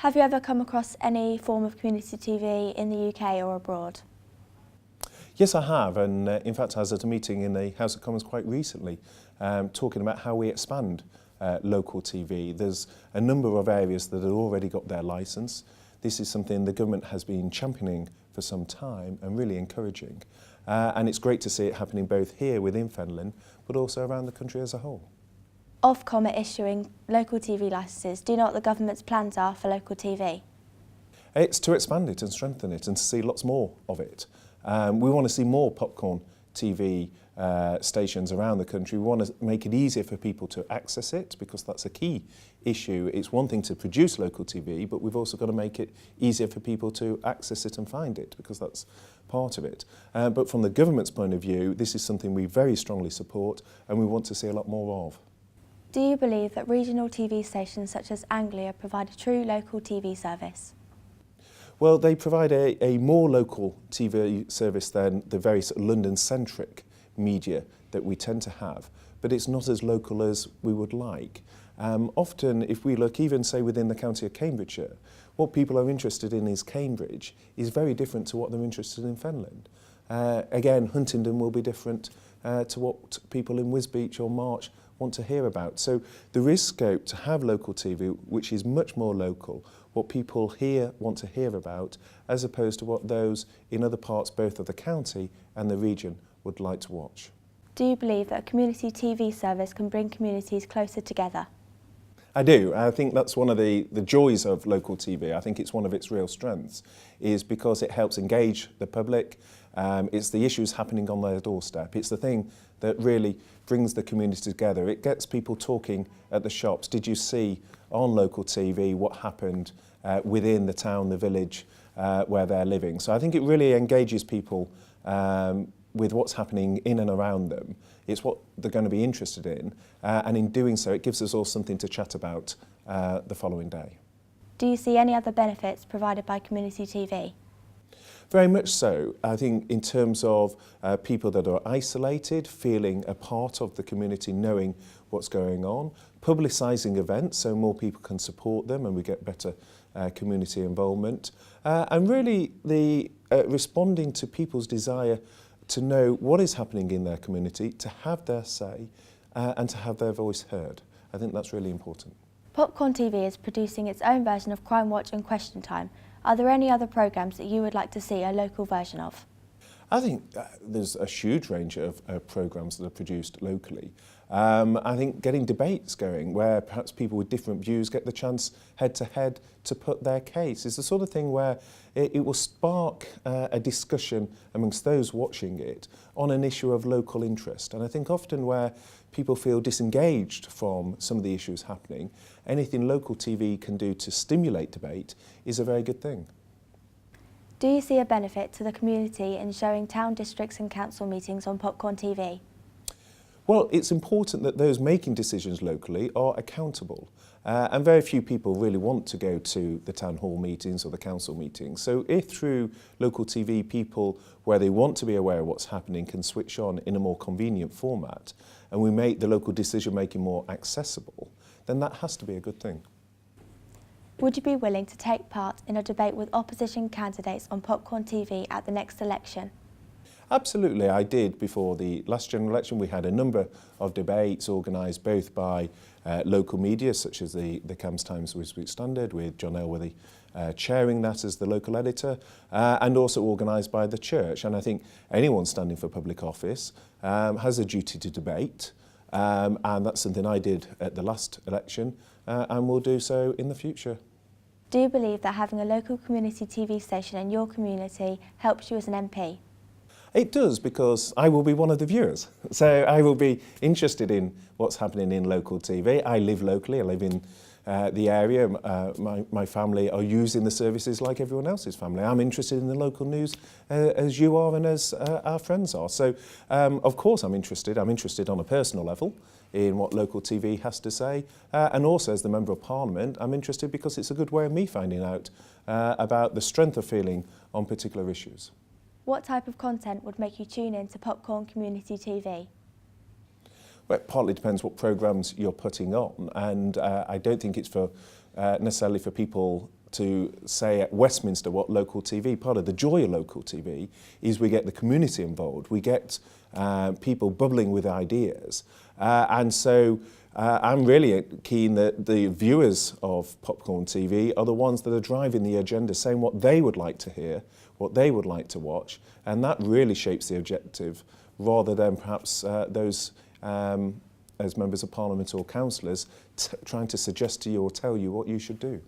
Have you ever come across any form of community TV in the UK or abroad? Yes, I have, and in fact I was at a meeting in the House of Commons quite recently talking about how we expand local TV. There's a number of areas that have already got their licence. This is something the government has been championing for some time and really encouraging. And it's great to see it happening both here within Fenland, but also around the country as a whole. Ofcom are issuing local TV licences. Do you know what the government's plans are for local TV? It's to expand it and strengthen it and to see lots more of it. We want to see more popcorn TV stations around the country. We want to make it easier for people to access it because that's a key issue. It's one thing to produce local TV, but we've also got to make it easier for people to access it and find it because that's part of it. But from the government's point of view, this is something we very strongly support and we want to see a lot more of. Do you believe that regional TV stations such as Anglia provide a true local TV service? Well, they provide a more local TV service than the very sort of London-centric media that we tend to have, but it's not as local as we would like. Often, if we look even, say, within the county of Cambridgeshire, what people are interested in is Cambridge is very different to what they're interested in Fenland. Again, Huntingdon will be different to what people in Wisbech or March want to hear about. So there is scope to have local TV, which is much more local, what people here want to hear about, as opposed to what those in other parts, both of the county and the region, would like to watch. Do you believe that a community TV service can bring communities closer together? I do. I think that's one of the joys of local TV. I think it's one of its real strengths, is because it helps engage the public. It's the issues happening on their doorstep. It's the thing that really brings the community together. It gets people talking at the shops. Did you see on local TV what happened within the town, the village where they're living? So I think it really engages people with what's happening in and around them. It's what they're going to be interested in, and in doing so it gives us all something to chat about the following day. Do you see any other benefits provided by community TV? Very much so. I think in terms of people that are isolated, feeling a part of the community, knowing what's going on, publicising events so more people can support them and we get better community involvement, and really the responding to people's desire to know what is happening in their community, to have their say and to have their voice heard. I think that's really important. Popcorn TV is producing its own version of Crime Watch and Question Time. Are there any other programmes that you would like to see a local version of? I think there's a huge range of programmes that are produced locally. I think getting debates going where perhaps people with different views get the chance head to head to put their case is the sort of thing where it will spark a discussion amongst those watching it on an issue of local interest. And I think often where people feel disengaged from some of the issues happening, anything local TV can do to stimulate debate is a very good thing. Do you see a benefit to the community in showing town districts and council meetings on Popcorn TV? Well, it's important that those making decisions locally are accountable. And very few people really want to go to the town hall meetings or the council meetings. So if through local TV people where they want to be aware of what's happening can switch on in a more convenient format and we make the local decision making more accessible, then that has to be a good thing. Would you be willing to take part in a debate with opposition candidates on Popcorn TV at the next election? Absolutely, I did before the last general election. We had a number of debates organised both by local media such as the Cambs Times Wisbech Standard with John Elworthy chairing that as the local editor and also organised by the church. And I think anyone standing for public office has a duty to debate and that's something I did at the last election and will do so in the future. Do you believe that having a local community TV station in your community helps you as an MP? It does, because I will be one of the viewers. So I will be interested in what's happening in local TV. I live locally, I live in the area. My family are using the services like everyone else's family. I'm interested in the local news as you are and as our friends are. So of course I'm interested on a personal level in what local TV has to say. And also as the Member of Parliament, I'm interested because it's a good way of me finding out about the strength of feeling on particular issues. What type of content would make you tune in to Popcorn Community TV? Well, it partly depends what programmes you're putting on, and I don't think it's for necessarily for people to say at Westminster what local TV, part of the joy of local TV is we get the community involved, we get people bubbling with ideas, and so I'm really keen that the viewers of Popcorn TV are the ones that are driving the agenda, saying what they would like to hear, what they would like to watch, and that really shapes the objective rather than perhaps those as members of Parliament or councillors trying to suggest to you or tell you what you should do.